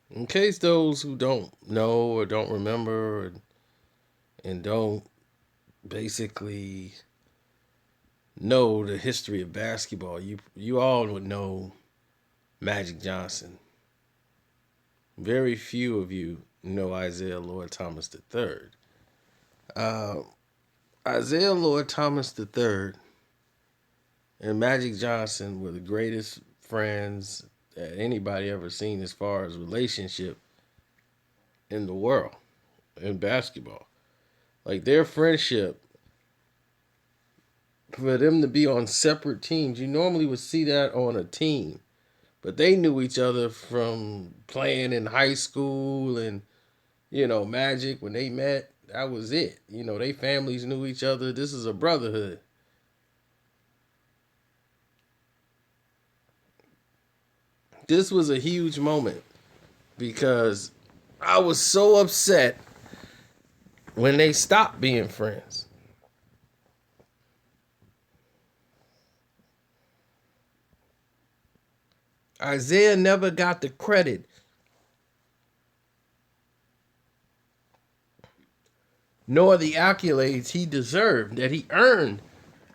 In case those who don't know or don't remember and don't basically know the history of basketball, you all would know Magic Johnson. Very few of you know Isaiah Lord Thomas III. Uh, Isaiah Lord Thomas III and Magic Johnson were the greatest friends that anybody ever seen as far as relationship in the world in basketball. Like their friendship, for them to be on separate teams, you normally would see that on a team. But they knew each other from playing in high school and, Magic, when they met, that was it. They families knew each other. This is a brotherhood. This was a huge moment because I was so upset when they stopped being friends. Isaiah never got the credit nor the accolades he deserved that he earned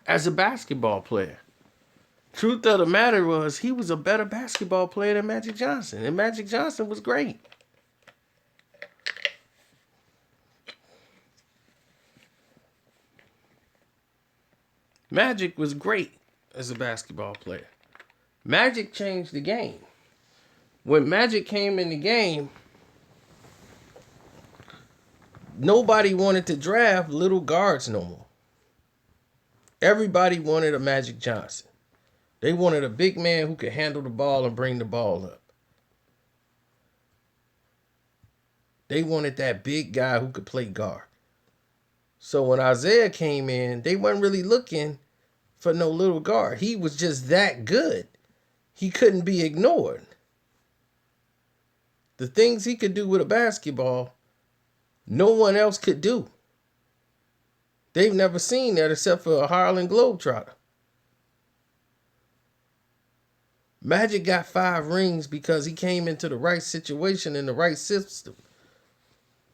as a basketball player. Truth of the matter was, he was a better basketball player than Magic Johnson, and Magic Johnson was great. Magic was great as a basketball player. Magic changed the game. When Magic came in the game, nobody wanted to draft little guards no more. Everybody wanted a Magic Johnson. They wanted a big man who could handle the ball and bring the ball up. They wanted that big guy who could play guard. So when Isaiah came in, they weren't really looking for no little guard. He was just that good. He couldn't be ignored. The things he could do with a basketball, no one else could do. They've never seen that except for a Harlem Globetrotter. Magic got 5 rings because he came into the right situation in the right system.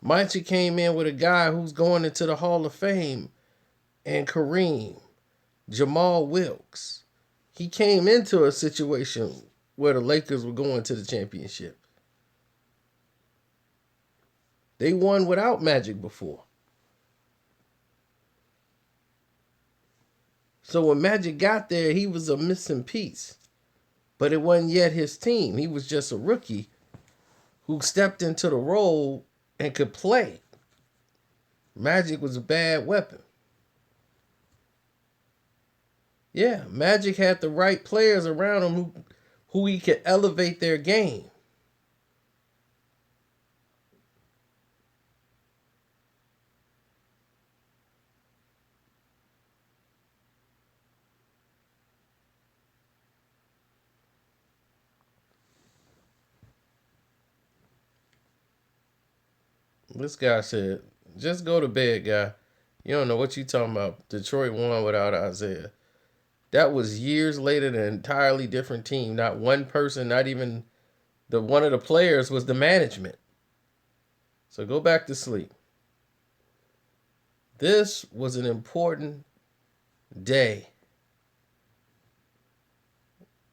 Magic came in with a guy who's going into the Hall of Fame, and Kareem, Jamal Wilkes. He came into a situation where the Lakers were going to the championship. They won without Magic before. So when Magic got there, he was a missing piece. But it wasn't yet his team. He was just a rookie who stepped into the role and could play. Magic was a bad weapon. Yeah, Magic had the right players around him who he could elevate their game. This guy said, just go to bed, guy. You don't know what you talking about. Detroit won without Isaiah. That was years later, an entirely different team. Not one person, not even the one of the players was the management. So go back to sleep. This was an important day.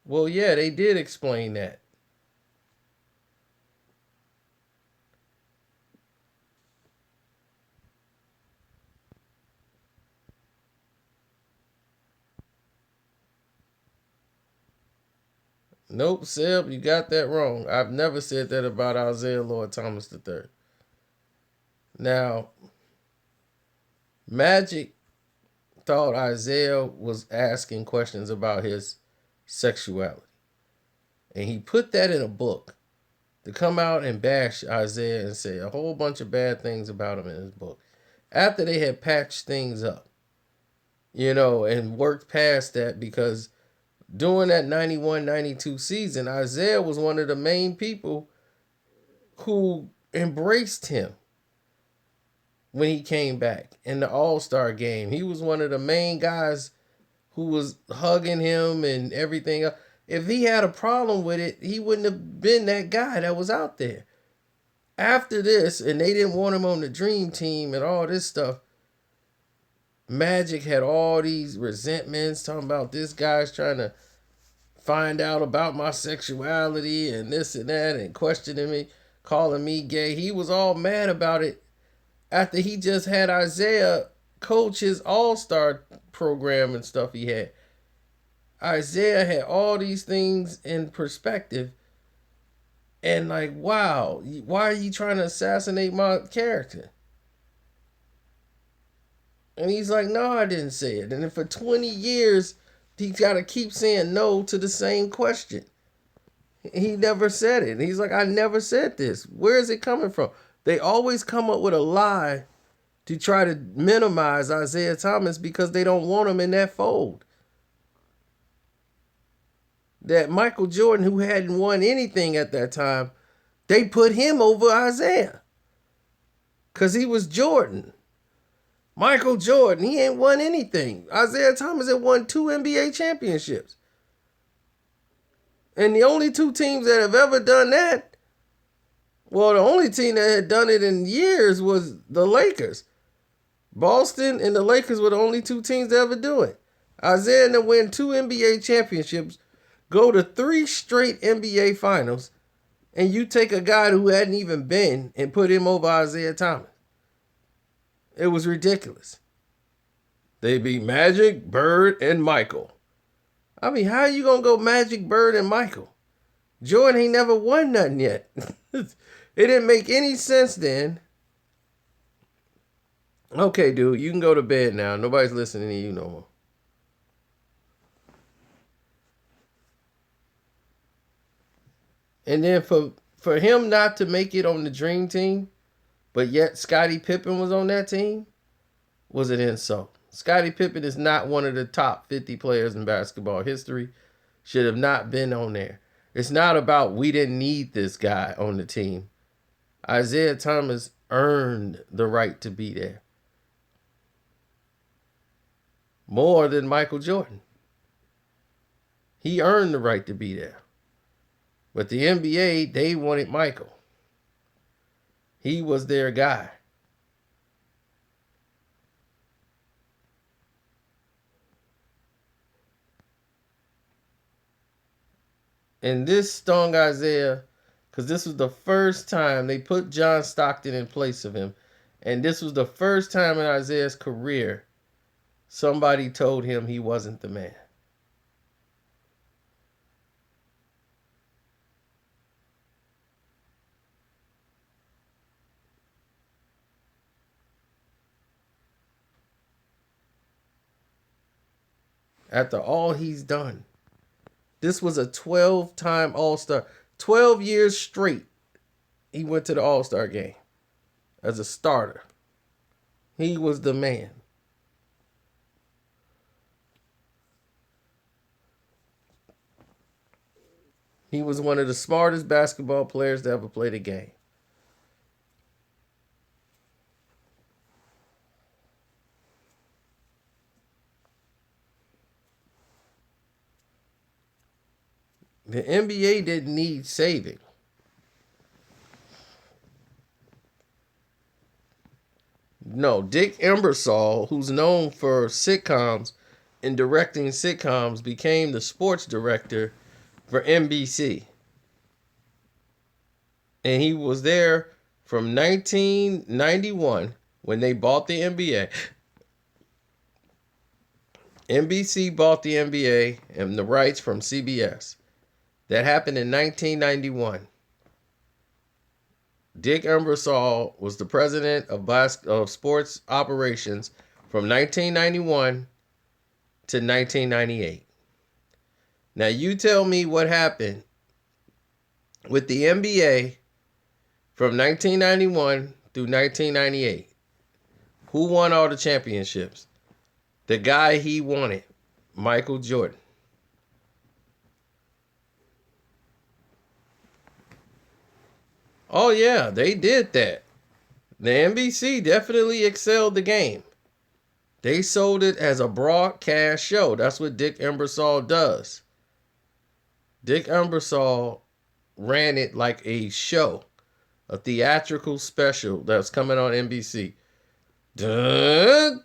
Well, yeah, they did explain that. Nope, Seb, you got that wrong. I've never said that about Isaiah Lord Thomas III. Now, Magic thought Isaiah was asking questions about his sexuality. And he put that in a book to come out and bash Isaiah and say a whole bunch of bad things about him in his book. After they had patched things up, and worked past that because during that 91-92 season, Isaiah was one of the main people who embraced him when he came back in the All-Star game. He was one of the main guys who was hugging him and everything. If he had a problem with it, he wouldn't have been that guy that was out there. After this, and they didn't want him on the dream team and all this stuff, Magic had all these resentments talking about this guy's trying to find out about my sexuality and this and that and questioning me, calling me gay. He was all mad about it after he just had Isiah coach his all-star program and stuff he had. Isiah had all these things in perspective and like, wow, why are you trying to assassinate my character? And he's like, no, I didn't say it. And then for 20 years, he's got to keep saying no to the same question. He never said it. He's like, I never said this. Where is it coming from? They always come up with a lie to try to minimize Isiah Thomas because they don't want him in that fold. That Michael Jordan, who hadn't won anything at that time, they put him over Isiah because he was Jordan. Michael Jordan, he ain't won anything. Isiah Thomas had won 2 NBA championships. And the only 2 teams that have ever done that, well, the only team that had done it in years was the Lakers. Boston and the Lakers were the only 2 teams to ever do it. Isiah to win 2 NBA championships, go to 3 straight NBA finals, and you take a guy who hadn't even been and put him over Isiah Thomas. It was ridiculous. They beat Magic, Bird, and Michael. I mean, how are you going to go Magic, Bird, and Michael? Jordan ain't never won nothing yet. It didn't make any sense then. Okay, dude, you can go to bed now. Nobody's listening to you no more. And then for him not to make it on the dream team, but yet Scottie Pippen was on that team, was an insult. Scottie Pippen is not one of the top 50 players in basketball history. Should have not been on there. It's not about we didn't need this guy on the team. Isiah Thomas earned the right to be there. More than Michael Jordan. He earned the right to be there. But the NBA, they wanted Michael. He was their guy. And this stung Isiah because this was the first time they put John Stockton in place of him. And this was the first time in Isiah's career somebody told him he wasn't the man. After all he's done. This was a 12-time All-Star. 12 years straight, he went to the All-Star game as a starter. He was the man. He was one of the smartest basketball players to ever play the game. The NBA didn't need saving. No, Dick Ebersol, who's known for sitcoms and directing sitcoms, became the sports director for NBC. And he was there from 1991 when they bought the NBA. NBC bought the NBA and the rights from CBS. That happened in 1991. Dick Ebersol was the president of sports operations from 1991 to 1998. Now you tell me what happened with the NBA from 1991 through 1998. Who won all the championships? The guy he wanted, Michael Jordan. Oh, yeah, they did that. The NBC definitely excelled the game. They sold it as a broadcast show. That's what Dick Ebersol does. Dick Ebersol ran it like a show. a theatrical special that's coming on NBC. Then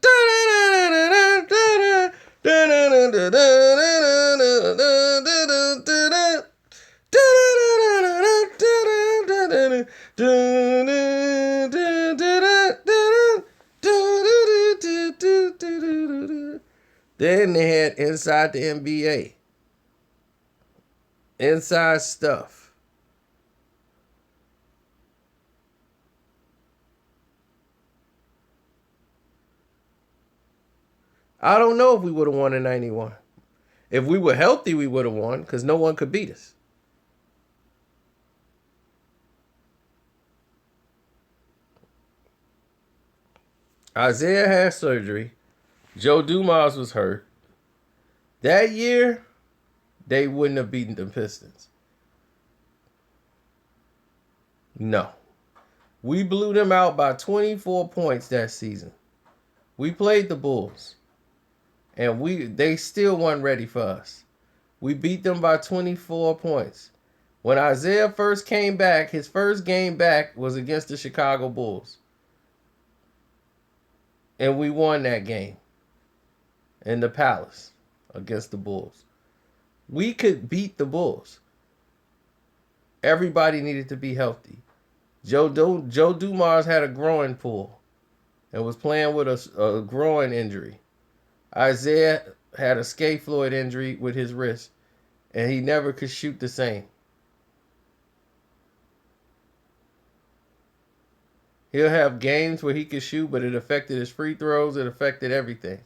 they had Inside the NBA. Inside stuff. I don't know if we would have won in 91. If we were healthy, we would have won because no one could beat us. Isiah had surgery. Joe Dumars was hurt. That year, they wouldn't have beaten the Pistons. No. We blew them out by 24 points that season. We played the Bulls. And they still weren't ready for us. We beat them by 24 points. When Isiah first came back, his first game back was against the Chicago Bulls. And we won that game in the Palace against the Bulls. We could beat the Bulls. Everybody needed to be healthy. Joe Dumars had a groin pull and was playing with a groin injury. Isiah had a scaphoid injury with his wrist, and he never could shoot the same. He'll have games where he could shoot, but it affected his free throws. It affected everything.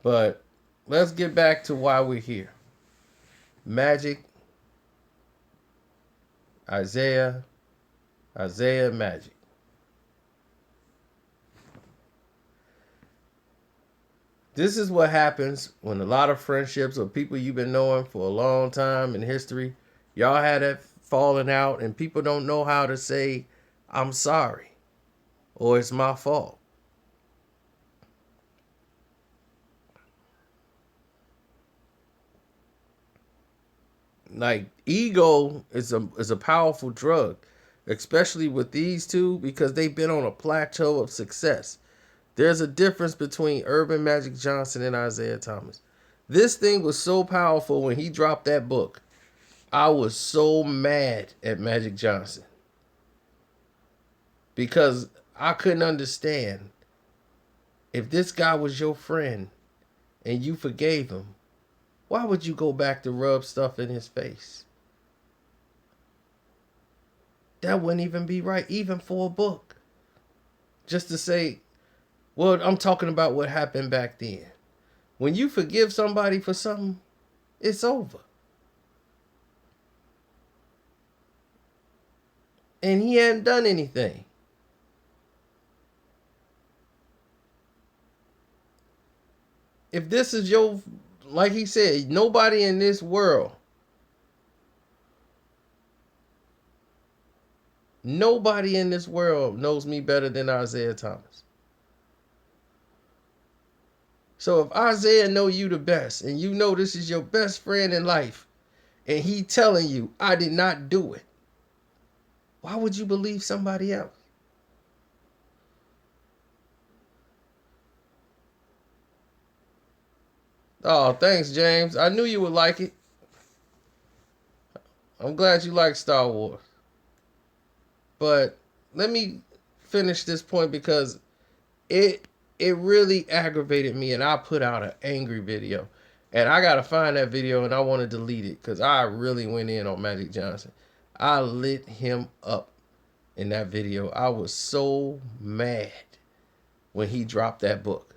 But let's get back to why we're here. Magic, Isiah, Magic. This is what happens when a lot of friendships or people you've been knowing for a long time in history, y'all had that falling out and people don't know how to say, I'm sorry, or it's my fault. Like, ego is a powerful drug, especially with these two, because they've been on a plateau of success. There's a difference between Urban Magic Johnson and Isiah Thomas. This thing was so powerful when he dropped that book. I was so mad at Magic Johnson because I couldn't understand, if this guy was your friend and you forgave him, why would you go back to rub stuff in his face? That wouldn't even be right, even for a book. Just to say, well, I'm talking about what happened back then. When you forgive somebody for something, it's over. And he hadn't done anything. If this is your, like he said, nobody in this world knows me better than Isiah Thomas. So if Isiah know you the best, and you know this is your best friend in life, and he telling you, I did not do it, why would you believe somebody else? Oh, thanks, James. I knew you would like it. I'm glad you like Star Wars. But let me finish this point because it really aggravated me, and I put out an angry video. And I gotta find that video, and I want to delete it because I really went in on Magic Johnson. I lit him up in that video. I was so mad when he dropped that book.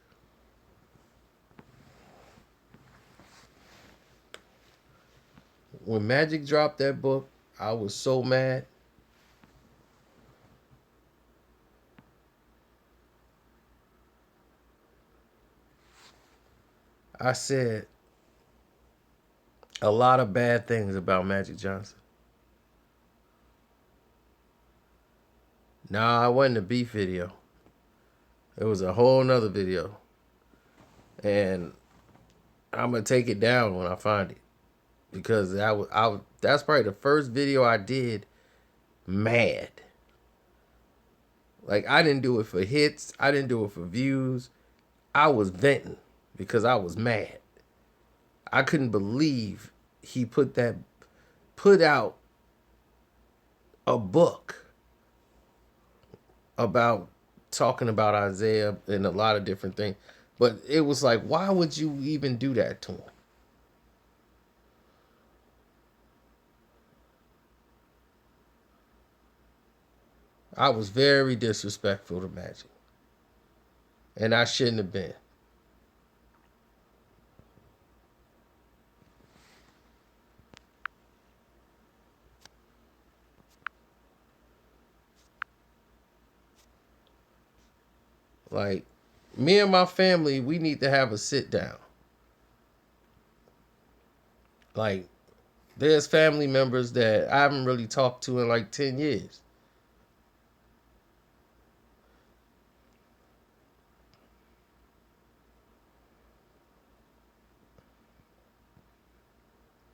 When Magic dropped that book, I was so mad. I said a lot of bad things about Magic Johnson. Nah, it wasn't a beef video. It was a whole nother video. And I'm going to take it down when I find it. because that's probably the first video I did mad. Like, I didn't do it for hits. I didn't do it for views. I was venting because I was mad. I couldn't believe he put out a book about talking about Isaiah and a lot of different things. But it was like, why would you even do that to him? I was very disrespectful to Magic. And I shouldn't have been. Like, me and my family, we need to have a sit down. Like, there's family members that I haven't really talked to in like 10 years.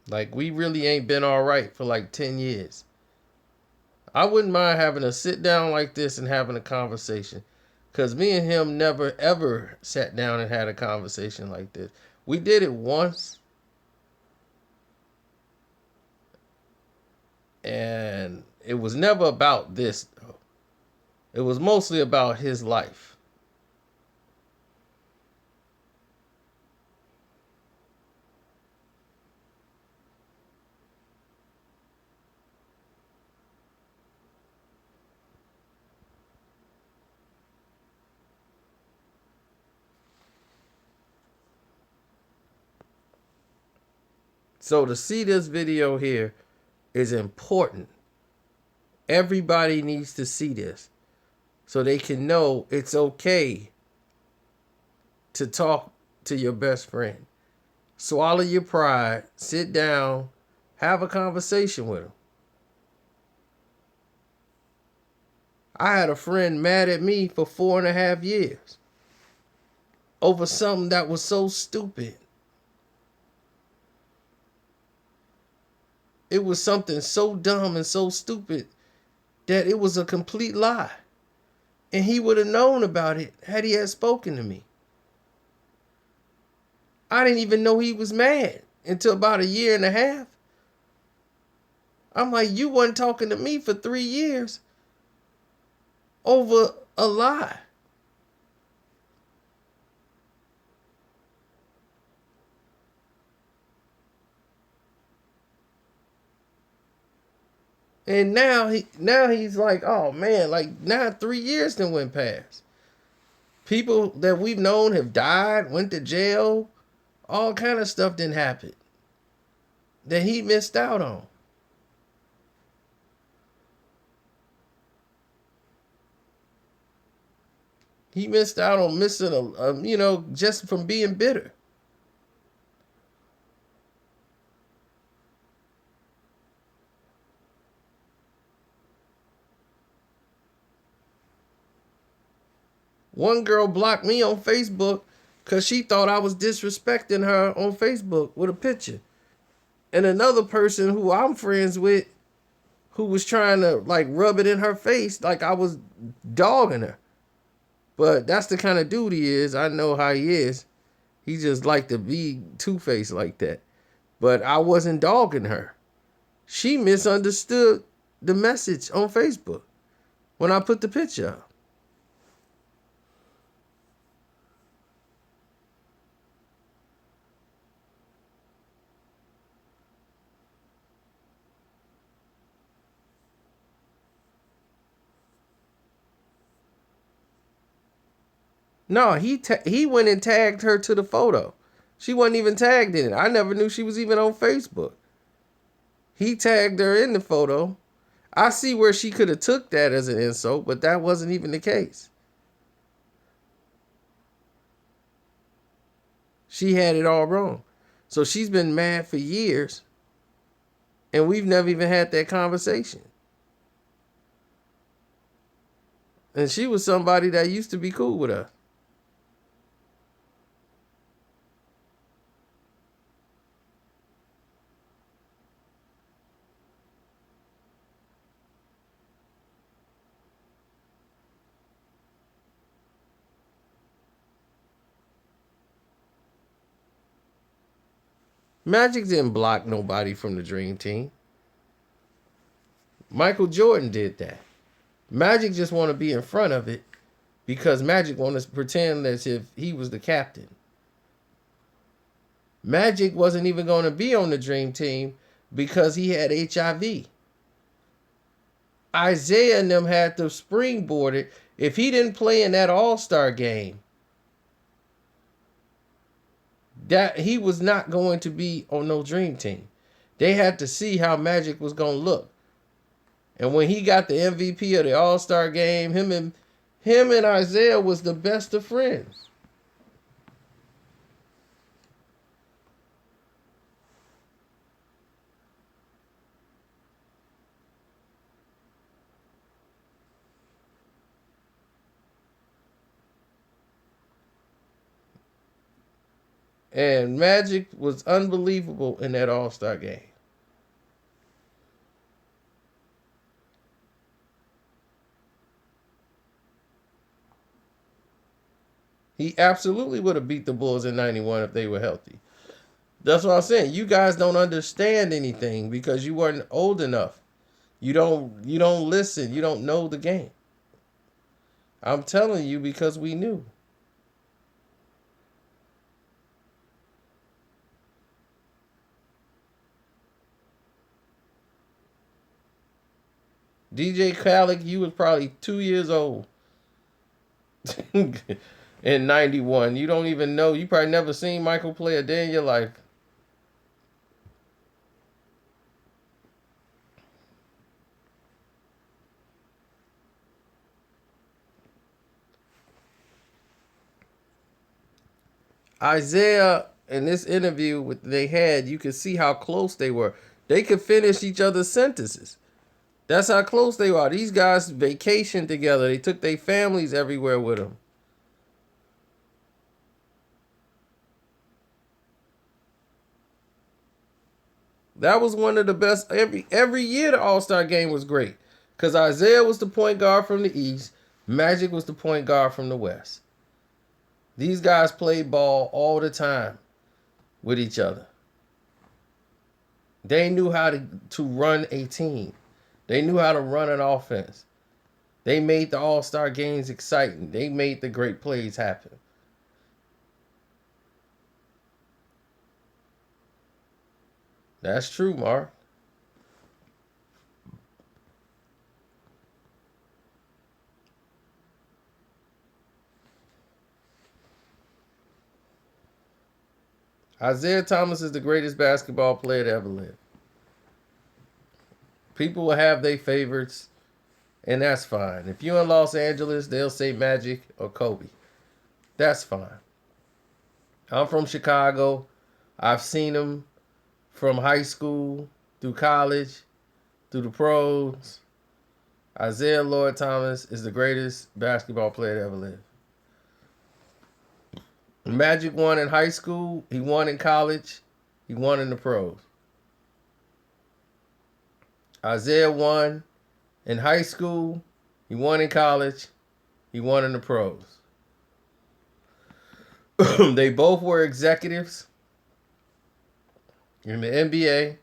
Like, we really ain't been all right for like 10 years. I wouldn't mind having a sit down like this and having a conversation. Because me and him never, ever sat down and had a conversation like this. We did it once. And it was never about this, though. It was mostly about his life. So to see this video here is important. Everybody needs to see this so they can know it's okay to talk to your best friend. Swallow your pride, sit down, have a conversation with him. I had a friend mad at me for 4.5 years over something that was so stupid. It was something so dumb and so stupid that it was a complete lie. And he would have known about it had he had spoken to me. I didn't even know he was mad until about 1.5 years. I'm like, you wasn't talking to me for 3 years over a lie. And now he's like, oh man, like now 3 years then went past. People that we've known have died, went to jail, all kind of stuff didn't happen that he missed out on. He missed out on missing just from being bitter. One girl blocked me on Facebook because she thought I was disrespecting her on Facebook with a picture. And another person who I'm friends with who was trying to like rub it in her face like I was dogging her. But that's the kind of dude he is. I know how he is. He just like to be two-faced like that. But I wasn't dogging her. She misunderstood the message on Facebook when I put the picture up. No, he went and tagged her to the photo. She wasn't even tagged in it. I never knew she was even on Facebook. He tagged her in the photo. I see where she could have took that as an insult, but that wasn't even the case. She had it all wrong. So she's been mad for years, and we've never even had that conversation. And she was somebody that used to be cool with us. Magic didn't block nobody from the Dream Team. Michael Jordan did that. Magic just want to be in front of it because Magic want to pretend as if he was the captain. Magic wasn't even going to be on the Dream Team because he had HIV. Isiah and them had to springboard it. If he didn't play in that All-Star game, that he was not going to be on no Dream Team. They had to see how Magic was going to look. And when he got the MVP of the All-Star game, him and Isiah was the best of friends. And Magic was unbelievable in that All-Star game. He absolutely would have beat the Bulls in 91 if they were healthy. That's what I'm saying. You guys don't understand anything because you weren't old enough. You don't listen. You don't know the game. I'm telling you because we knew. DJ Khaled, you was probably 2 years old in 91. You don't even know. You probably never seen Michael play a day in your life. Isiah, in this interview with they had, you could see how close they were. They could finish each other's sentences. That's how close they are. These guys vacationed together. They took their families everywhere with them. That was one of the best. Every year the All-Star game was great. Because Isiah was the point guard from the East. Magic was the point guard from the West. These guys played ball all the time with each other. They knew how to run a team. They knew how to run an offense. They made the All-Star games exciting. They made the great plays happen. That's true, Mark. Isiah Thomas is the greatest basketball player to ever live. People will have their favorites, and that's fine. If you're in Los Angeles, they'll say Magic or Kobe. That's fine. I'm from Chicago. I've seen him from high school through college, through the pros. Isiah Lloyd Thomas is the greatest basketball player to ever live. Magic won in high school. He won in college. He won in the pros. Isiah won in high school. He won in college. He won in the pros. They both were executives in the NBA.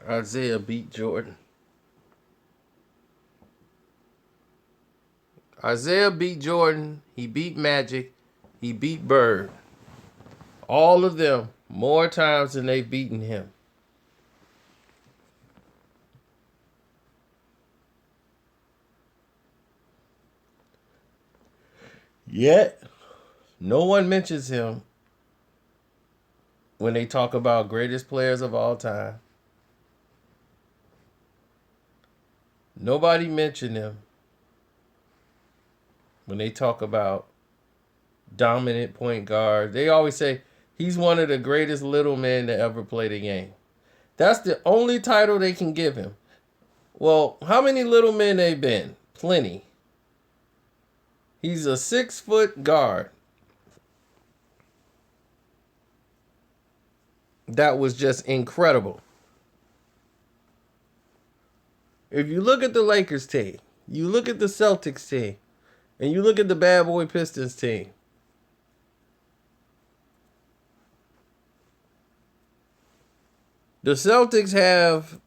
Isiah beat Jordan. Isiah beat Jordan. He beat Magic. He beat Bird. All of them more times than they've beaten him. Yet, no one mentions him when they talk about greatest players of all time. Nobody mentioned him when they talk about dominant point guard. They always say he's one of the greatest little men to ever play the game. That's the only title they can give him. Well, how many little men they been? Plenty. He's a 6-foot guard. that was just incredible. If you look at the Lakers team, you look at the Celtics team, and you look at the Bad Boy Pistons team, the Celtics have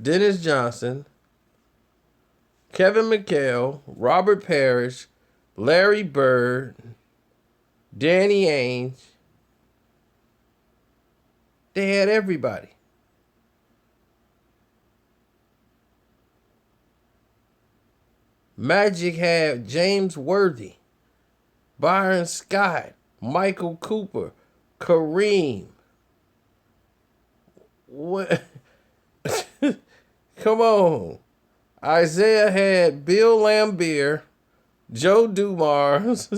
Dennis Johnson, Kevin McHale, Robert Parrish, Larry Bird, Danny Ainge. They had everybody. Magic had James Worthy, Byron Scott, Michael Cooper, Kareem. What? Come on. Isiah had Bill Laimbeer, Joe Dumars,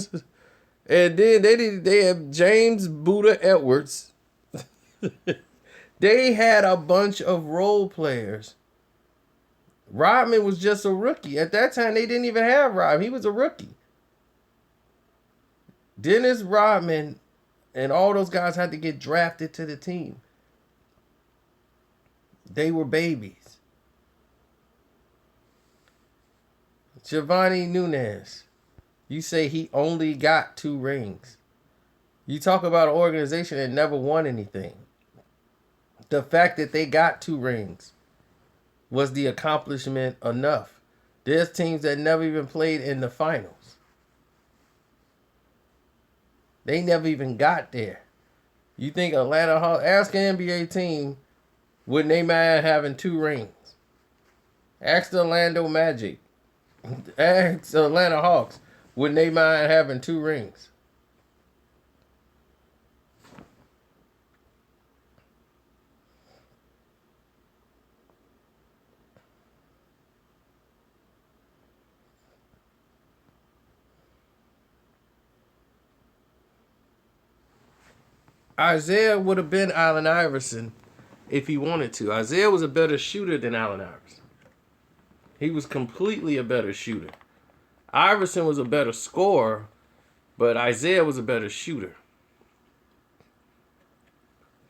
and then they had James Buddha Edwards. They had a bunch of role players. Rodman was just a rookie. At that time, they didn't even have Rodman. He was a rookie. Dennis Rodman and all those guys had to get drafted to the team. They were babies. Giovanni Nunes. You say he only got 2 rings. You talk about an organization that never won anything. The fact that they got 2 rings was the accomplishment enough. There's teams that never even played in the finals. They never even got there. You think Atlanta Hawks, ask an NBA team, would they mind having 2 rings? Ask the Orlando Magic. Ask the Atlanta Hawks, would they mind having 2 rings? Isiah would have been Allen Iverson if he wanted to. Isiah was a better shooter than Allen Iverson. He was completely a better shooter. Iverson was a better scorer, but Isiah was a better shooter.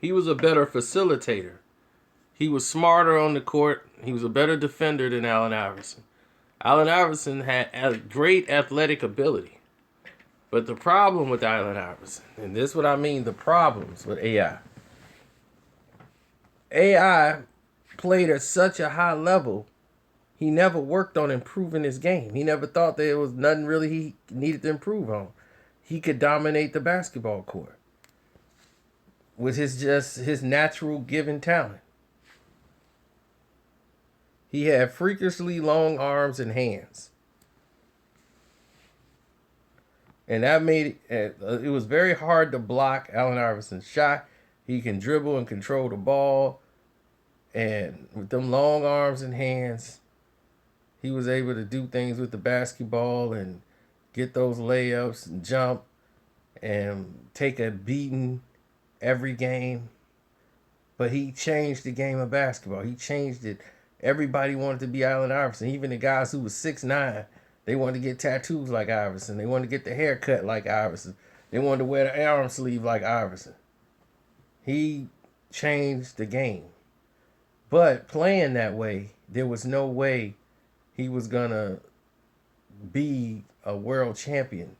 He was a better facilitator. He was smarter on the court. He was a better defender than Allen Iverson. Allen Iverson had a great athletic ability. But the problem with Allen Iverson, and this is what I mean, the problems with AI. AI played at such a high level, he never worked on improving his game. He never thought there was nothing really he needed to improve on. He could dominate the basketball court with his natural given talent. He had freakishly long arms and hands. And that made it was very hard to block Allen Iverson's shot. He can dribble and control the ball. And with them long arms and hands, he was able to do things with the basketball and get those layups and jump and take a beating every game. But he changed the game of basketball. He changed it. Everybody wanted to be Allen Iverson. Even the guys who was 6'9", they wanted to get tattoos like Iverson. They wanted to get the haircut like Iverson. They wanted to wear the arm sleeve like Iverson. He changed the game. But playing that way, there was no way he was going to be a world champion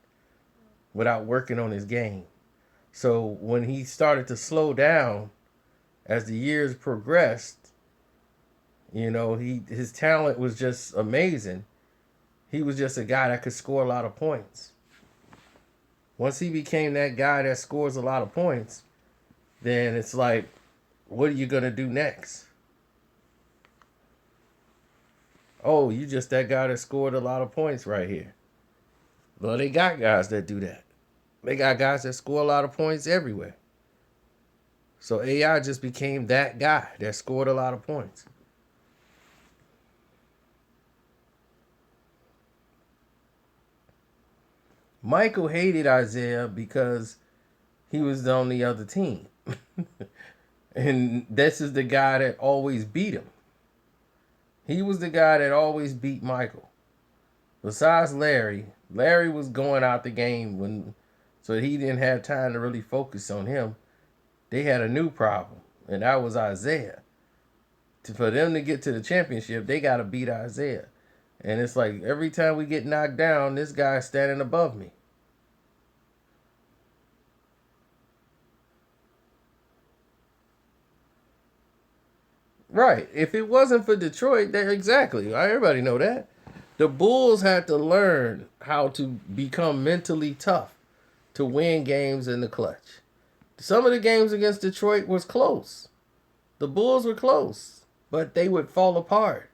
without working on his game. So when he started to slow down as the years progressed, you know, his talent was just amazing. He was just a guy that could score a lot of points. Once he became that guy that scores a lot of points, then it's like, what are you going to do next? Oh, you just that guy that scored a lot of points right here. Well, they got guys that do that. They got guys that score a lot of points everywhere. So AI just became that guy that scored a lot of points. Michael hated Isiah because he was on the other team. And this is the guy that always beat him. He was the guy that always beat Michael. Besides Larry, Larry was going out the game so he didn't have time to really focus on him. They had a new problem, and that was Isaiah. For them to get to the championship, they got to beat Isaiah. And it's like every time we get knocked down, this guy's standing above me. Right. If it wasn't for Detroit, there exactly. Everybody know that. The Bulls had to learn how to become mentally tough to win games in the clutch. Some of the games against Detroit was close. The Bulls were close, but they would fall apart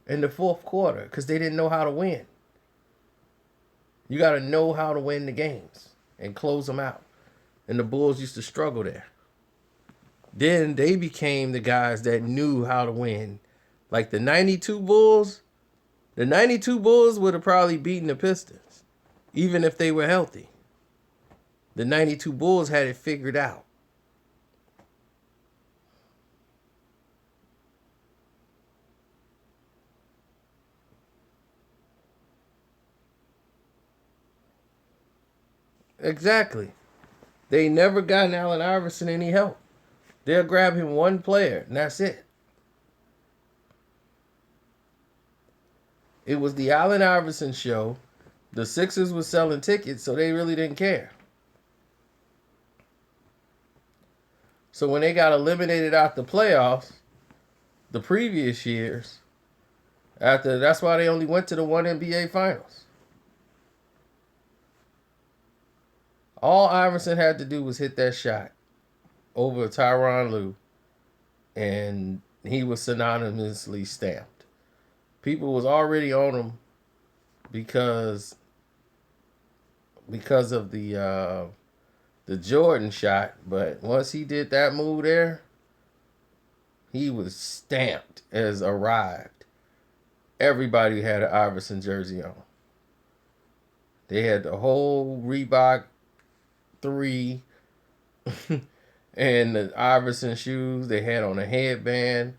in the fourth quarter because they didn't know how to win. You got to know how to win the games and close them out. And the Bulls used to struggle there. Then they became the guys that knew how to win. Like the 92 Bulls would have probably beaten the Pistons, even if they were healthy. The 92 Bulls had it figured out. Exactly. They never gotten Allen Iverson any help. They'll grab him one player, and that's it. It was the Allen Iverson show. The Sixers was selling tickets, so they really didn't care. So when they got eliminated out the playoffs, the previous years, that's why they only went to the one NBA Finals. All Iverson had to do was hit that shot over Tyronn Lue, and he was synonymously stamped. People was already on him because of the Jordan shot, but once he did that move there, he was stamped as arrived. Everybody had an Iverson jersey on. They had the whole Reebok 3 and the Iverson shoes. They had on a headband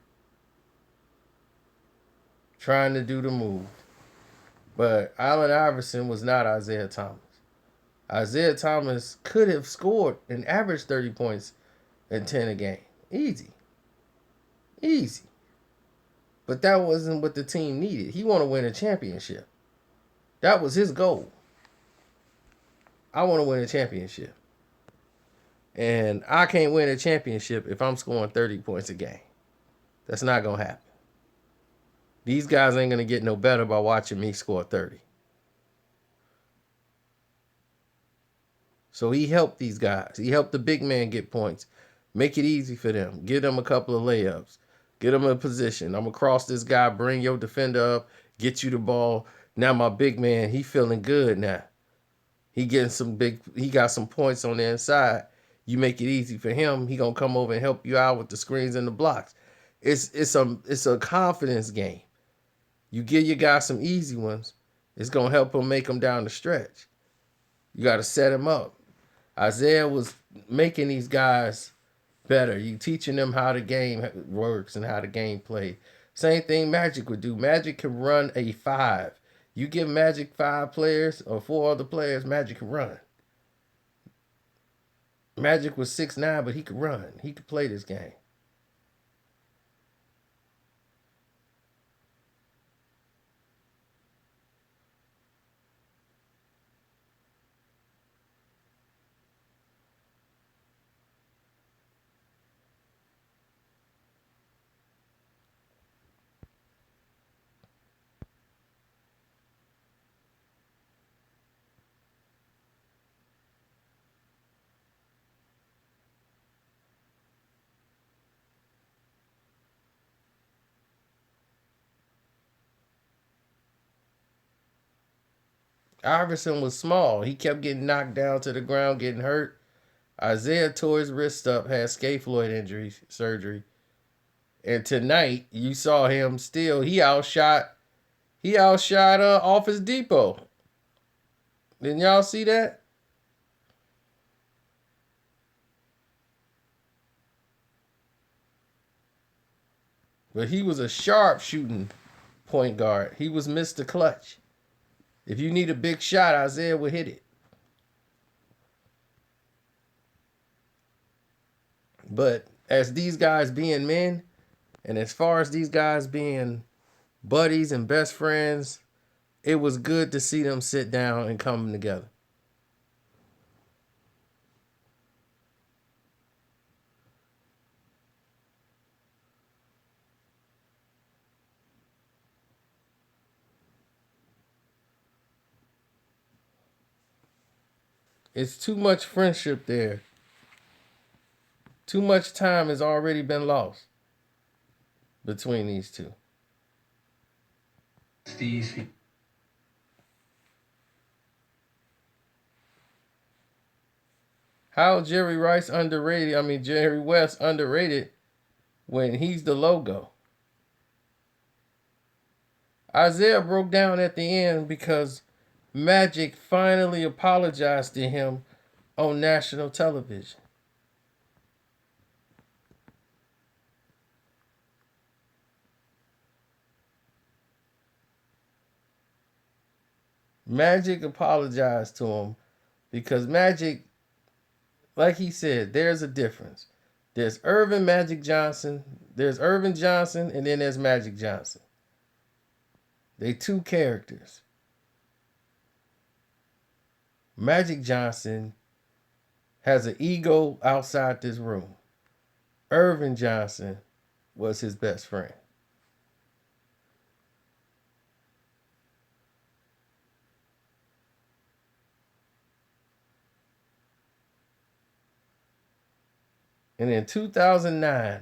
trying to do the move. But Allen Iverson was not Isiah Thomas. Isiah Thomas could have scored and averaged 30 points and 10 a game. Easy. Easy. But that wasn't what the team needed. He wanted to win a championship. That was his goal. I want to win a championship. And I can't win a championship if I'm scoring 30 points a game. That's not going to happen. These guys ain't going to get no better by watching me score 30. So he helped these guys. He helped the big man get points. Make it easy for them. Give them a couple of layups. Get them in position. I'm going to cross this guy, bring your defender up, get you the ball. Now my big man, he feeling good now. He got some points on the inside. You make it easy for him. He going to come over and help you out with the screens and the blocks. It's a confidence game. You give your guy some easy ones, it's going to help him make them down the stretch. You got to set him up. Isiah was making these guys better. You teaching them how the game works and how the game plays. Same thing Magic would do. Magic can run a 5. You give Magic 5 players or 4 other players, Magic can run. Magic was 6'9", but he could run. He could play this game. Iverson was small. He kept getting knocked down to the ground, getting hurt. Isiah tore his wrist up, had scaphoid injury surgery. And tonight, you saw him still. He outshot Office Depot. Didn't y'all see that? But he was a sharp shooting point guard. He was Mr. Clutch. If you need a big shot, Isiah would hit it. But as these guys being men, and as far as these guys being buddies and best friends, it was good to see them sit down and come together. It's too much friendship there. Too much time has already been lost between these two. Steve. How Jerry Rice underrated? I mean, Jerry West underrated when he's the logo. Isiah broke down at the end because Magic finally apologized to him on national television. Magic apologized to him because Magic, like he said, there's a difference. There's Irvin Magic Johnson, there's Irvin Johnson, and then there's Magic Johnson. They two characters. Magic Johnson has an ego outside this room. Irvin Johnson was his best friend. And in 2009,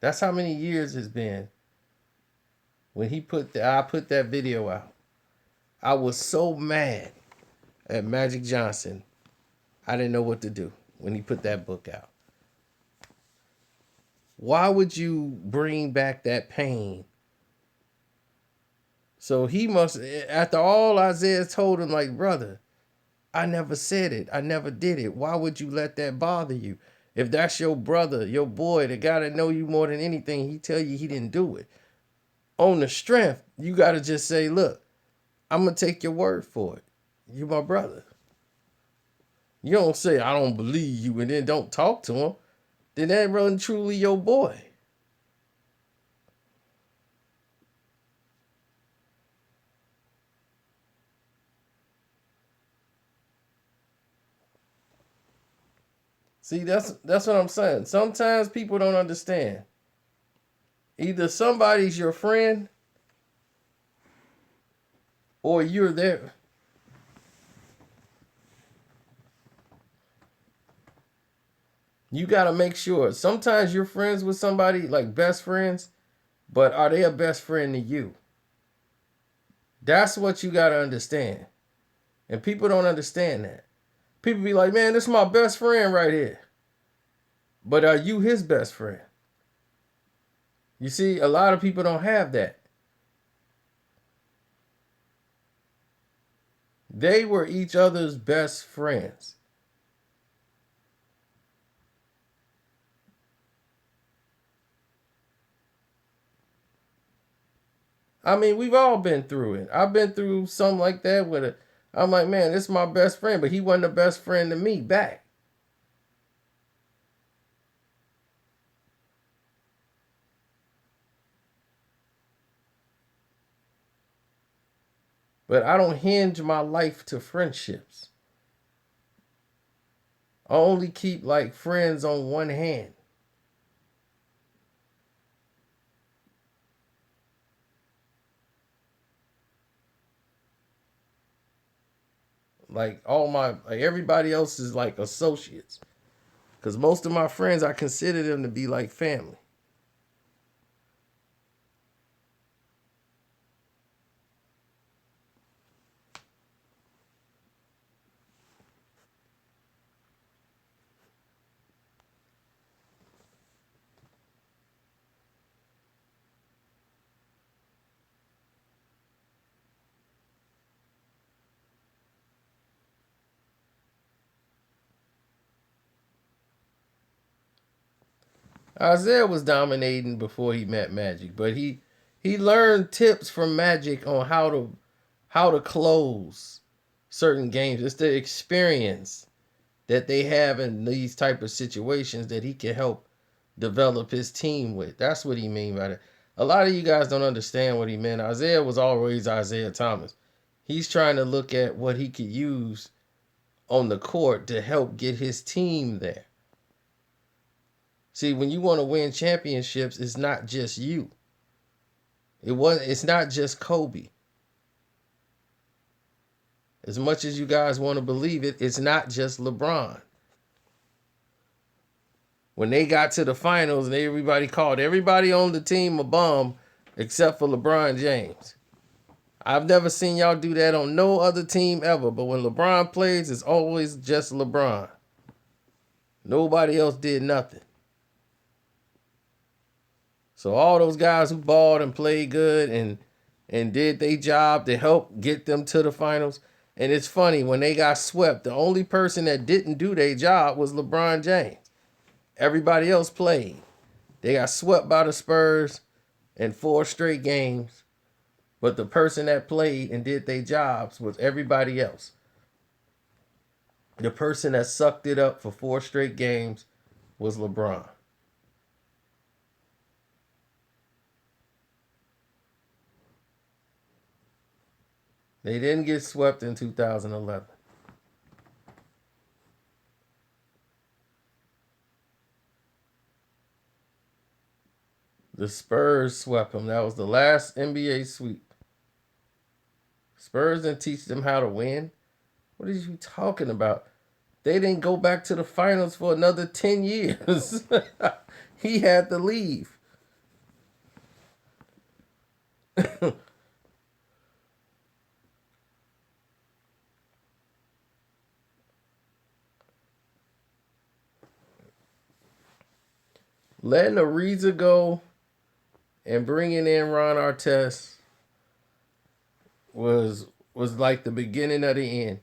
that's how many years it's been when I put that video out. I was so mad at Magic Johnson. I didn't know what to do when he put that book out. Why would you bring back that pain? So he must, after all Isiah told him, like, brother, I never said it. I never did it. Why would you let that bother you? If that's your brother, your boy, the guy that know you more than anything, he tell you he didn't do it. On the strength, you got to just say, look, I'm going to take your word for it. You my brother. You don't say, I don't believe you, and then don't talk to him. Then that really truly your boy. See, that's what I'm saying. Sometimes people don't understand. Either somebody's your friend or you're there. You got to make sure. Sometimes you're friends with somebody, like best friends, but are they a best friend to you? That's what you got to understand. And people don't understand that. People be like, man, this is my best friend right here. But are you his best friend? You see, a lot of people don't have that. They were each other's best friends. I mean, we've all been through it. I've been through something like that with it. I'm like, man, this is my best friend, but he wasn't the best friend to me back. But I don't hinge my life to friendships. I only keep like friends on one hand. Like everybody else is like associates. Because most of my friends, I consider them to be like family. Isiah was dominating before he met Magic, but he learned tips from Magic on how to close certain games. It's the experience. that they have in these type of situations that he can help develop his team with. That's what he mean by that. A lot of you guys don't understand what he meant. Isaiah was always Isaiah Thomas. He's trying to look at what he could use on the court to help get his team there. See, when you want to win championships, it's not just you. It's not just Kobe. As much as you guys want to believe it, it's not just LeBron. When they got to the finals and everybody called everybody on the team a bum except for LeBron James. I've never seen y'all do that on no other team ever, but when LeBron plays, it's always just LeBron. Nobody else did nothing. So all those guys who balled and played good and did their job to help get them to the finals. And it's funny, when they got swept, the only person that didn't do their job was LeBron James. Everybody else played. They got swept by the Spurs in 4 straight games. But the person that played and did their jobs was everybody else. The person that sucked it up for 4 straight games was LeBron. They didn't get swept in 2011. The Spurs swept them. That was the last NBA sweep. Spurs didn't teach them how to win. What are you talking about? They didn't go back to the finals for another 10 years. He had to leave. Letting Ariza go and bringing in Ron Artest was like the beginning of the end.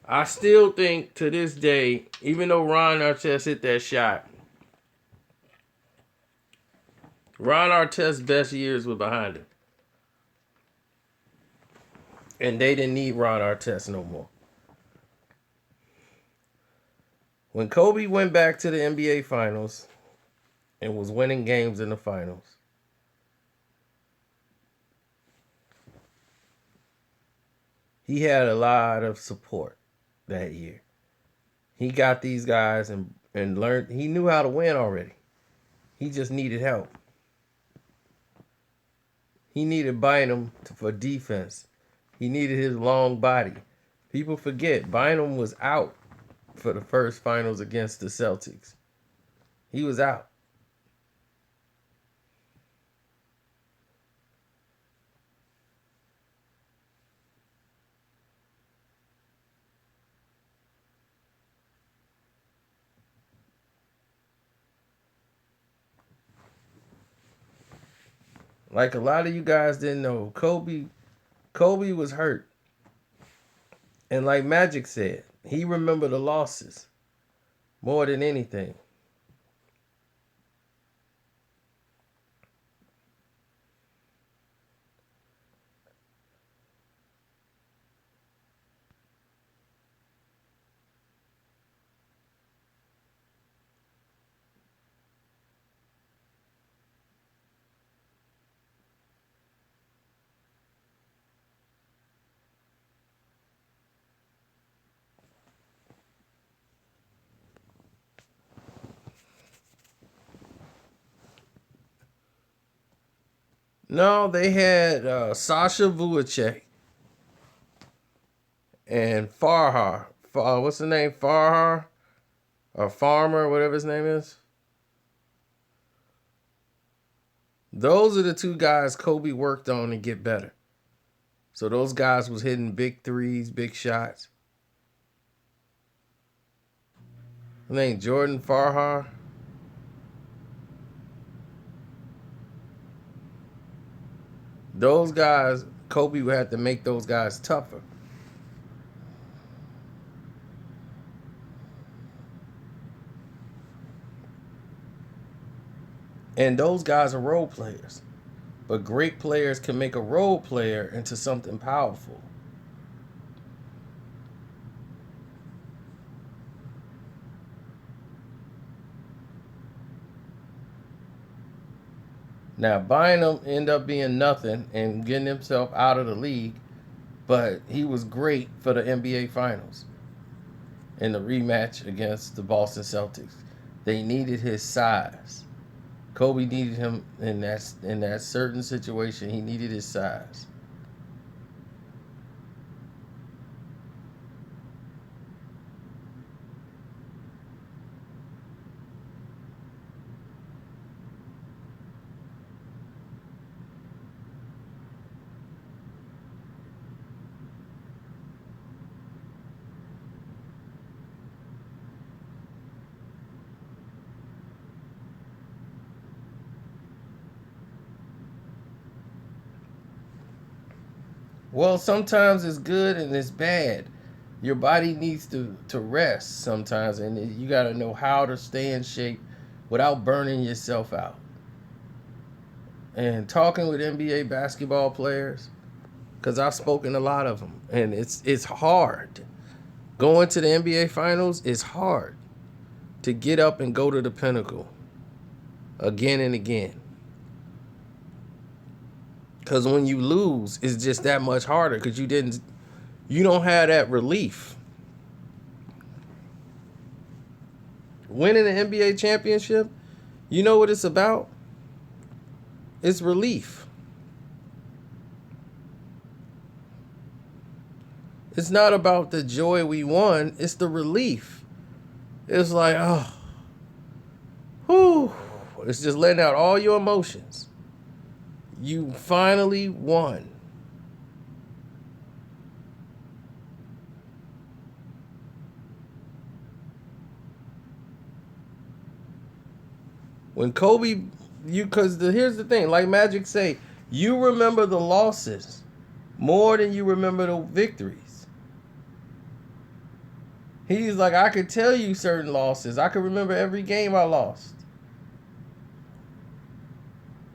I still think to this day, even though Ron Artest hit that shot, Ron Artest's best years were behind him. And they didn't need Ron Artest no more. When Kobe went back to the NBA Finals and was winning games in the finals, he had a lot of support that year. He got these guys and learned. He knew how to win already. He just needed help. He needed Bynum for defense. He needed his long body. People forget Bynum was out for the first finals against the Celtics. He was out. Like a lot of you guys didn't know, Kobe was hurt. And like Magic said, he remembered the losses more than anything. No, they had Sasha Vujacic and Farhar. What's the name? Farhar? Or Farmer, whatever his name is. Those are the 2 guys Kobe worked on to get better. So those guys was hitting big threes, big shots. His name Jordan Farhar. Those guys, Kobe would have to make those guys tougher. And those guys are role players. But great players can make a role player into something powerful. Now, Bynum ended up being nothing and getting himself out of the league, but he was great for the NBA Finals in the rematch against the Boston Celtics. They needed his size. Kobe needed him in that certain situation. He needed his size. Well, sometimes it's good and it's bad. Your body needs to rest sometimes, and you got to know how to stay in shape without burning yourself out. And talking with NBA basketball players, because I've spoken to a lot of them, and it's hard. Going to the NBA Finals is hard to get up and go to the pinnacle again and again. Because when you lose, it's just that much harder because you don't have that relief. Winning the NBA championship, you know what it's about? It's relief. It's not about the joy we won, it's the relief. It's like, oh, whew. It's just letting out all your emotions. You finally won. When Kobe, here's the thing, like Magic say, you remember the losses more than you remember the victories. He's like, I could tell you certain losses. I could remember every game I lost.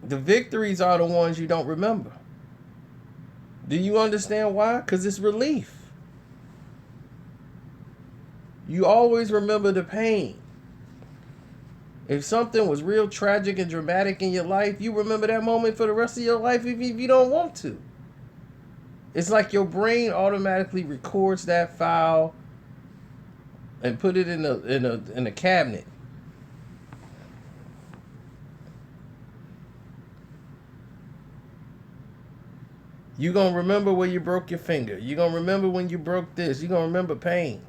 The victories are the ones you don't remember. Do you understand why? Because it's relief. You always remember the pain. If something was real tragic and dramatic in your life, you remember that moment for the rest of your life if you don't want to. It's like your brain automatically records that file and put it in a cabinet. You're going to remember where you broke your finger. You're going to remember when you broke this. You're going to remember pain.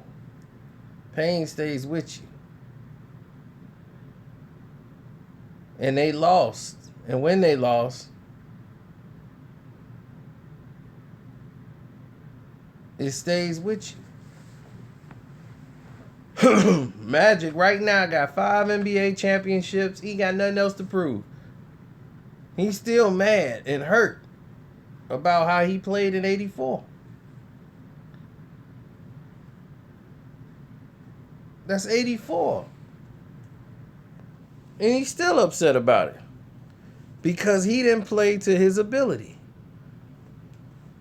Pain stays with you. And they lost. And when they lost, it stays with you. Magic right now got 5 NBA championships. He got nothing else to prove. He's still mad and hurt about how he played in 84. That's 84. And he's still upset about it. Because he didn't play to his ability.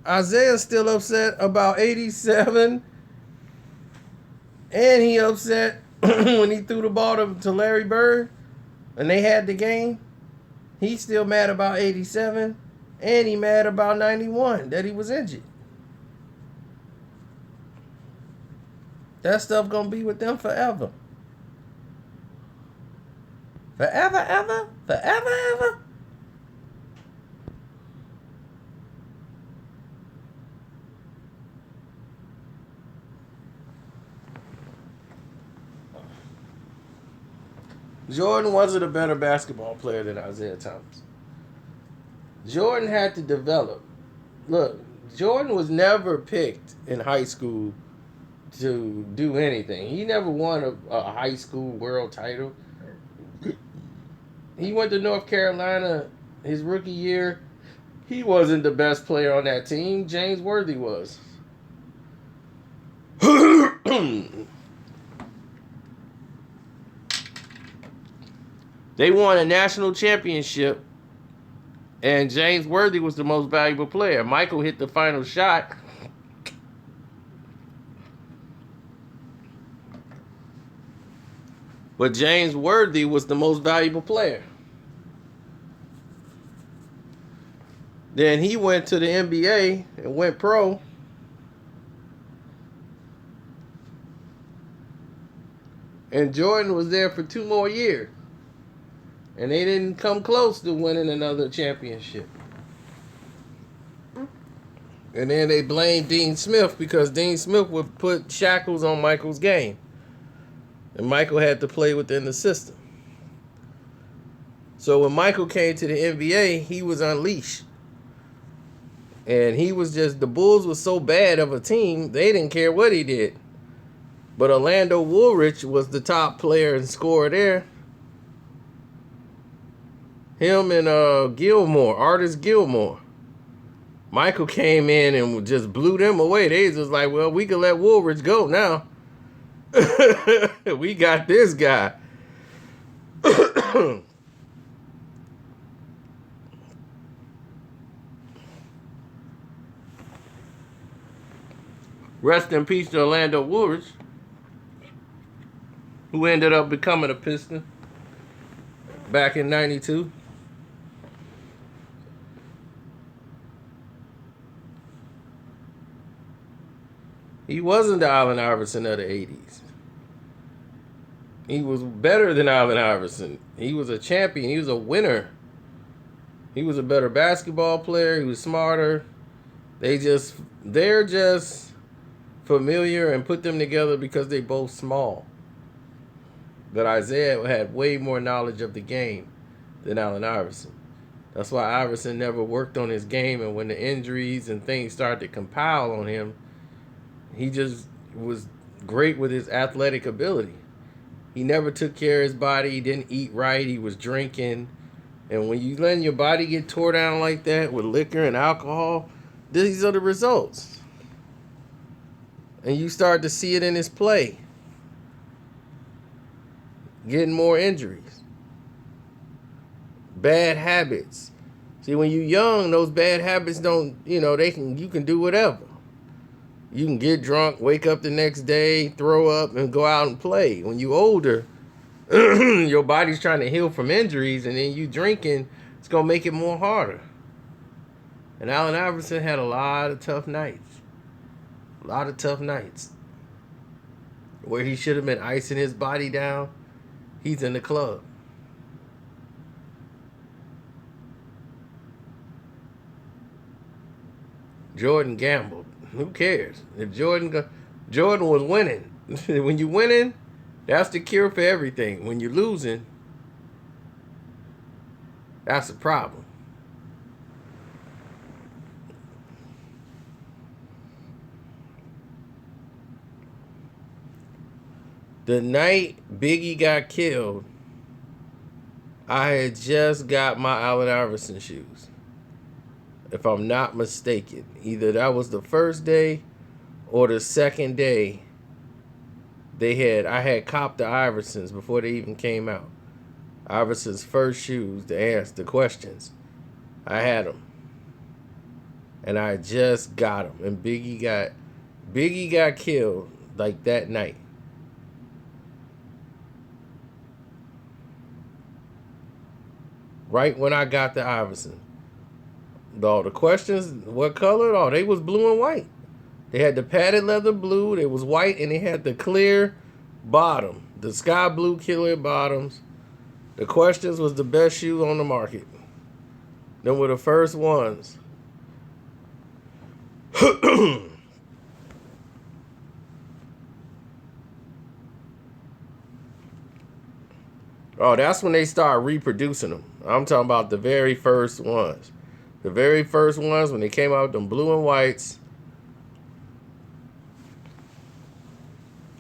Isiah's still upset about 87. And he upset when he threw the ball to Larry Bird. And they had the game. He's still mad about 87. And he mad about 91 that he was injured. That stuff gonna be with them forever. Forever, ever? Forever, ever? Jordan wasn't a better basketball player than Isiah Thomas. Jordan had to develop. Look, Jordan was never picked in high school to do anything. He never won a high school world title. He went to North Carolina his rookie year. He wasn't the best player on that team. James Worthy was. They won a national championship, and James Worthy was the most valuable player. Michael hit the final shot. But James Worthy was the most valuable player. Then he went to the NBA and went pro. And Jordan was there for 2 more years. And they didn't come close to winning another championship. And then they blamed Dean Smith because Dean Smith would put shackles on Michael's game. And Michael had to play within the system. So when Michael came to the NBA, he was unleashed. And he was just, the Bulls was so bad of a team, they didn't care what he did. But Orlando Woolrich was the top player and scorer there. Him and Gilmore, Artis Gilmore. Michael came in and just blew them away. They was just like, well, we can let Woolrich go now. We got this guy. Rest in peace to Orlando Woolrich, who ended up becoming a Piston back in '92. He wasn't the Allen Iverson of the 80s. He was better than Allen Iverson. He was a champion. He was a winner. He was a better basketball player. He was smarter. They're just familiar and put them together because they both small. But Isiah had way more knowledge of the game than Allen Iverson. That's why Iverson never worked on his game, and when the injuries and things started to compile on him, he just was great with his athletic ability. He never took care of his body. He didn't eat right. He was drinking. And when you let your body get tore down like that with liquor and alcohol, these are the results. And you start to see it in his play. Getting more injuries. Bad habits. See, when you're young, those bad habits don't, you can do whatever. You can get drunk, wake up the next day, throw up, and go out and play. When you're older, your body's trying to heal from injuries, and then you drinking, it's going to make it more harder. And Allen Iverson had a lot of tough nights. A lot of tough nights. Where he should have been icing his body down, he's in the club. Jordan gambled. Who cares? If Jordan was winning. When you're winning, that's the cure for everything. When you're losing, that's the problem. The night Biggie got killed, I had just got my Allen Iverson shoes. If I'm not mistaken. Either that was the first day or the second day I had copped the Iversons before they even came out. Iverson's first shoes to ask the questions. I had them. And I just got them. And Biggie got killed like that night. Right when I got the Iverson. All the questions, what color? Oh, they was blue and white. They had the padded leather blue, they was white, and they had the clear bottom. The sky blue clear bottoms. The questions was the best shoe on the market. Them were the first ones. Oh, that's when they started reproducing them. I'm talking about the very first ones. The very first ones, when they came out with them blue and whites,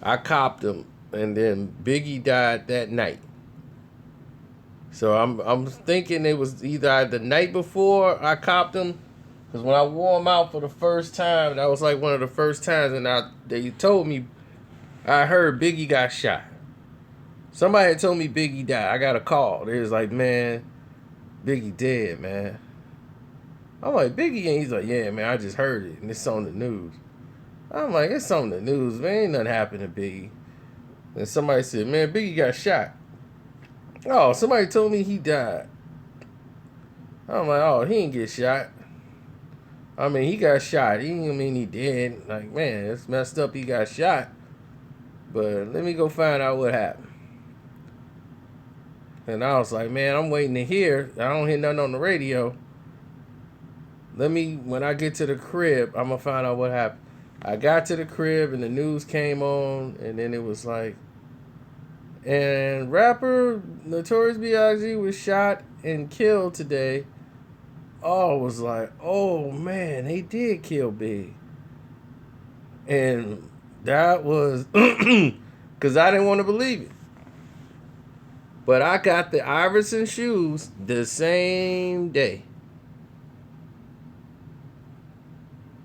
I copped them, and then Biggie died that night. So I'm thinking it was either the night before I copped them, because when I wore them out for the first time, that was like one of the first times, and they told me, I heard Biggie got shot. Somebody had told me Biggie died. I got a call. They was like, man, Biggie dead, man. I'm like, Biggie? And he's like, yeah, man, I just heard it. And it's on the news. I'm like, it's on the news, man. Ain't nothing happened to Biggie. And somebody said, man, Biggie got shot. Oh, somebody told me he died. I'm like, oh, he didn't get shot. I mean, he got shot. He didn't mean he did. Like, man, it's messed up he got shot. But let me go find out what happened. And I was like, man, I'm waiting to hear. I don't hear nothing on the radio. When I get to the crib, I'm going to find out what happened. I got to the crib and the news came on. And then it was like, and rapper Notorious B.I.G. was shot and killed today. Oh, I was like, oh, man, they did kill Big. And that was, because I didn't want to believe it. But I got the Iverson shoes the same day.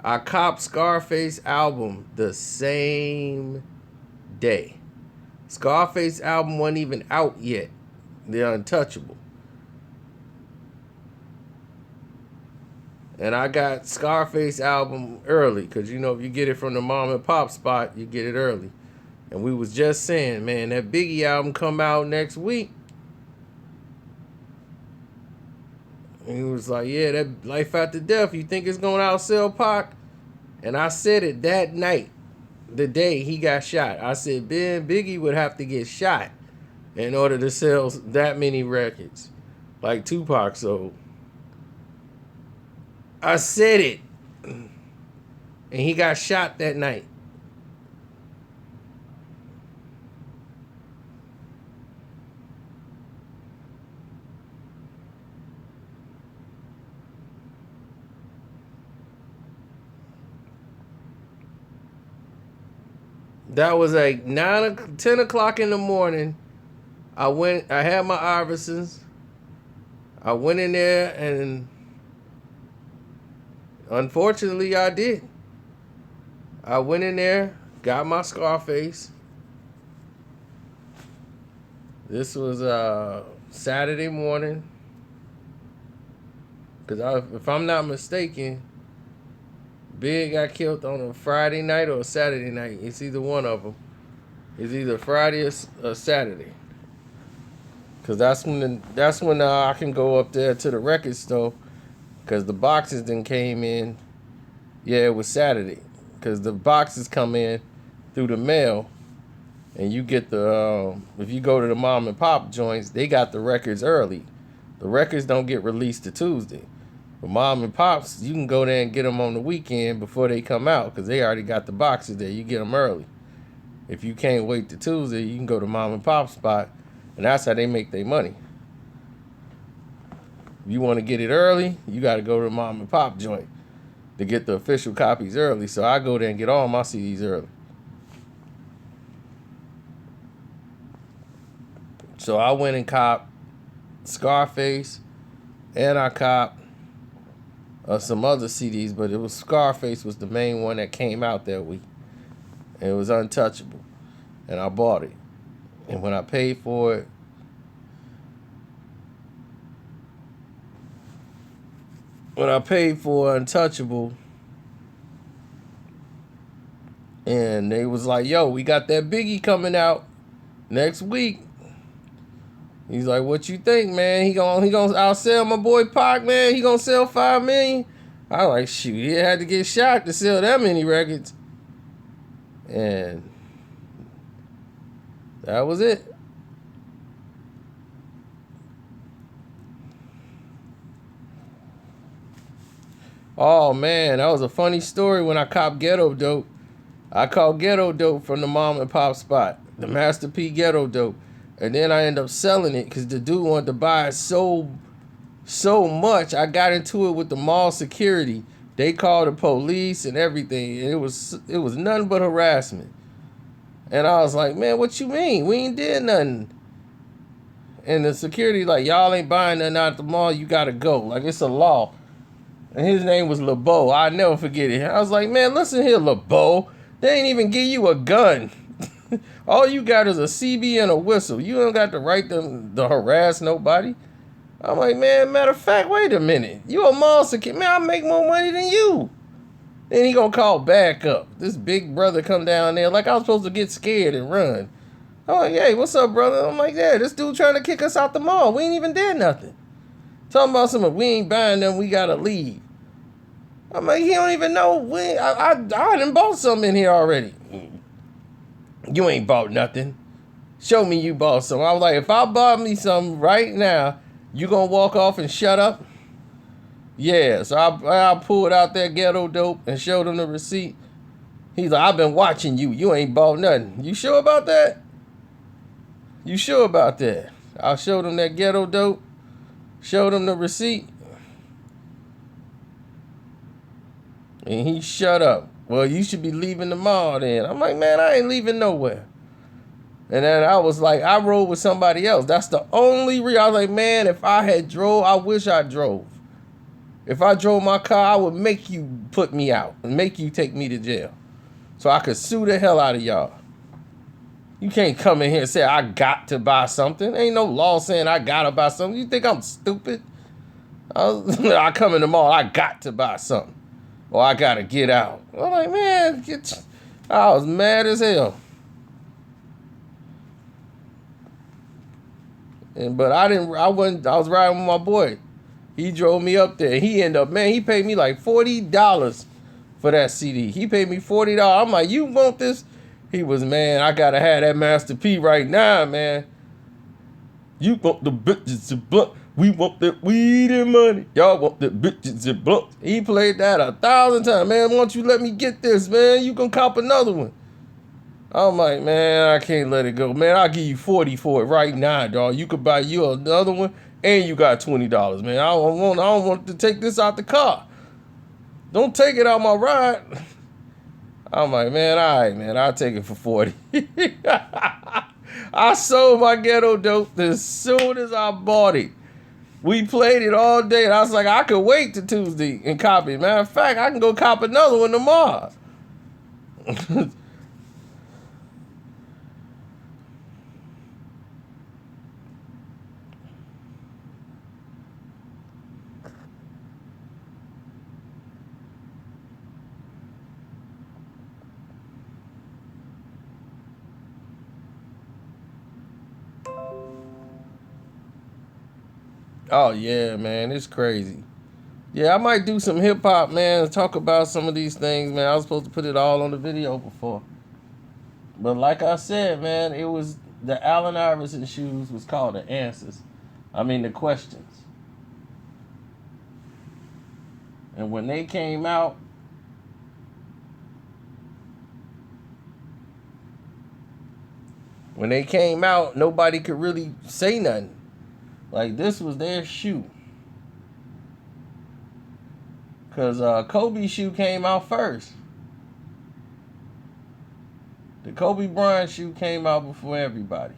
I copped Scarface album the same day. Scarface album wasn't even out yet. The Untouchable. And I got Scarface album early. Because, you know, if you get it from the mom and pop spot, you get it early. And we was just saying, man, that Biggie album come out next week. And he was like, yeah, that Life After Death, you think it's going to outsell Pac? And I said it that night, the day he got shot. I said, Ben, Biggie would have to get shot in order to sell that many records like Tupac sold. I said it. And he got shot that night. That was like 10 o'clock in the morning. I had my Iversons. I went in there and unfortunately I did. I went in there, got my Scarface. This was Saturday morning. Because if I'm not mistaken, Big got killed on a Friday night or a Saturday night. It's either one of them. It's either Friday or Saturday. Because that's when I can go up there to the record store. Because the boxes then came in. Yeah, it was Saturday. Because the boxes come in through the mail. And you get if you go to the mom and pop joints, they got the records early. The records don't get released to Tuesday. But mom and pops, you can go there and get them on the weekend before they come out because they already got the boxes there. You get them early. If you can't wait to Tuesday, you can go to mom and pop spot, and that's how they make their money. If you want to get it early, you got to go to the mom and pop joint to get the official copies early. So I go there and get all my CDs early. So I went and copped Scarface, and I copped some other CDs, but it was Scarface was the main one that came out that week. And it was Untouchable. And I bought it. And when I paid for it, Untouchable, and they was like, yo, we got that Biggie coming out next week. He's like, what you think, man? He gonna outsell my boy Pac, man. He gonna sell 5 million. I was like, shoot, he had to get shot to sell that many records. And that was it. Oh man, that was a funny story when I copped Ghetto Dope. I caught Ghetto Dope from the mom and pop spot, the Master P Ghetto Dope. And then I ended up selling it because the dude wanted to buy it so much. I got into it with the mall security. They called the police and everything. And it was nothing but harassment. And I was like, man, what you mean? We ain't did nothing. And the security like, y'all ain't buying nothing out the mall. You got to go. Like, it's a law. And his name was LeBeau. I'll never forget it. I was like, man, listen here, LeBeau. They ain't even give you a gun. All you got is a CB and a whistle. You don't got the right to harass nobody. I'm like, man, matter of fact, wait a minute. You a monster kid. Man, I make more money than you. Then he gonna call back up. This big brother come down there like I was supposed to get scared and run. I'm like, hey, what's up, brother? I'm like, yeah, this dude trying to kick us out the mall. We ain't even did nothing. Talking about something, we ain't buying them, we gotta leave. I'm like, he don't even know. I done bought something in here already. You ain't bought nothing. Show me you bought something. I was like, if I bought me something right now, you gonna walk off and shut up? Yeah, so I pulled out that ghetto dope and showed him the receipt. He's like, I've been watching you. You ain't bought nothing. You sure about that? You sure about that? I showed him that ghetto dope, showed him the receipt, and he shut up. Well, you should be leaving the mall then. I'm like, man, I ain't leaving nowhere. And then I was like, I rode with somebody else. That's the only reason. I was like, man, if I had drove, I wish I drove. If I drove my car, I would make you put me out and make you take me to jail so I could sue the hell out of y'all. You can't come in here and say I got to buy something. Ain't no law saying I gotta buy something. You think I'm stupid? I come in the mall, I got to buy something. Or I gotta get out. I'm like, man, I was mad as hell. But I was riding with my boy. He drove me up there. He ended up, man, he paid me like $40 for that CD. He paid me $40. I'm like, you want this? He was, man, I gotta have that Master P right now, man. You want the bitches and blunt. We want that weed and money. Y'all want the bitches and blunt. He played that 1,000 times. Man, why don't you let me get this, man? You can cop another one. I'm like, man, I can't let it go. Man, I'll give you 40 for it right now, dog. You could buy you another one and you got $20, man. I don't want to take this out the car. Don't take it out my ride. I'm like, man, all right, man, I'll take it for 40. I sold my ghetto dope as soon as I bought it. We played it all day, and I was like, I could wait till Tuesday and cop it. Matter of fact, I can go cop another one tomorrow. Oh, yeah, man, it's crazy. Yeah, I might do some hip hop, man, and talk about some of these things, man. I was supposed to put it all on the video before. But like I said, man, it was the Allen Iverson shoes was called the answers. I mean, the questions. And when they came out, nobody could really say nothing. Like, this was their shoe. Because Kobe's shoe came out first. The Kobe Bryant shoe came out before everybody.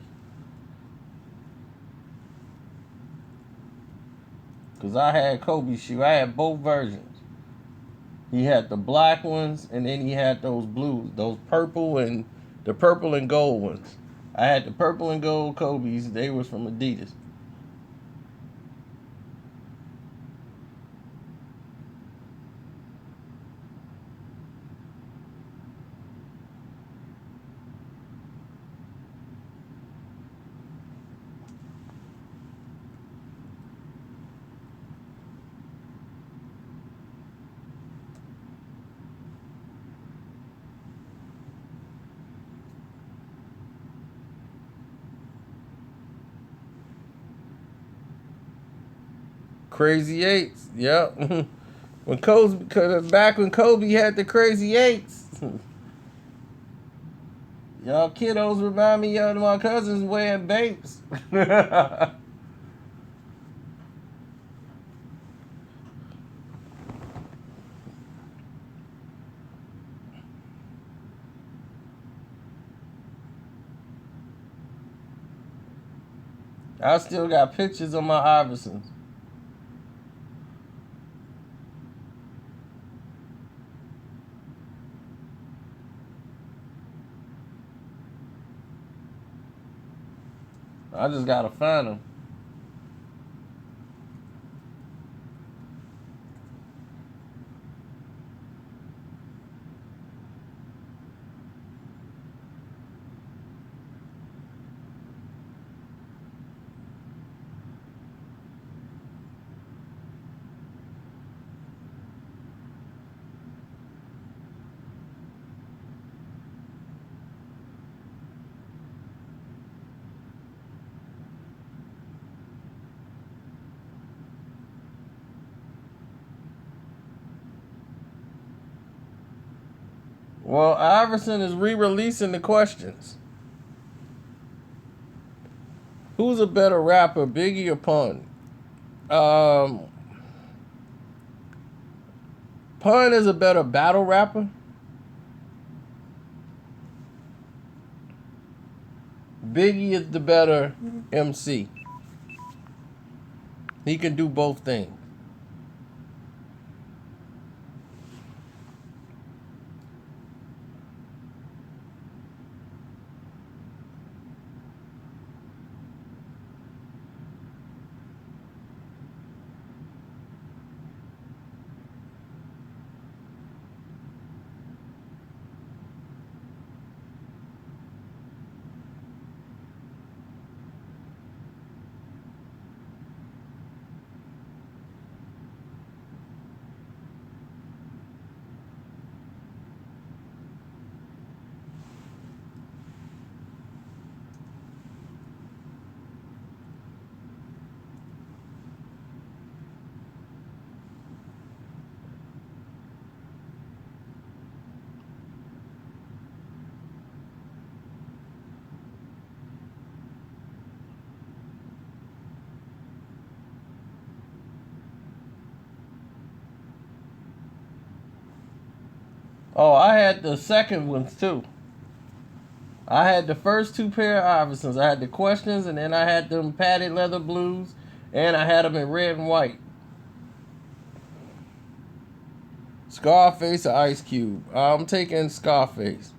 Because I had Kobe's shoe. I had both versions. He had the black ones, and then he had those blues, the purple and gold ones. I had the purple and gold Kobe's. They was from Adidas. Crazy Eights, yep. Back when Kobe had the Crazy Eights. Y'all kiddos remind me of my cousins wearing Bapes. I still got pictures of my Iversons. I just gotta find them. Well, Iverson is re-releasing the questions. Who's a better rapper, Biggie or Pun? Um, Pun is a better battle rapper. Biggie is the better MC. He can do both things. Oh, I had the second ones too. I had the first two pair of Iversons. I had the questions, and then I had them padded leather blues, and I had them in red and white. Scarface or Ice Cube? I'm taking Scarface.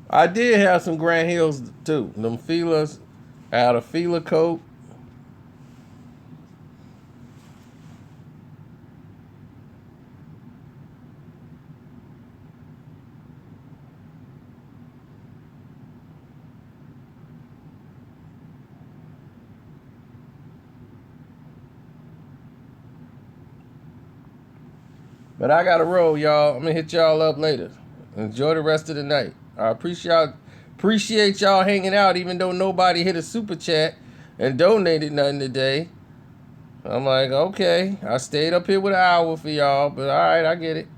I did have some Grand Hills too. Them feelers. I had a feeler coat. But I gotta roll, y'all. I'm gonna hit y'all up later. Enjoy the rest of the night. I appreciate y'all hanging out, even though nobody hit a super chat and donated nothing today. I'm like, okay, I stayed up here with an hour for y'all, but all right, I get it.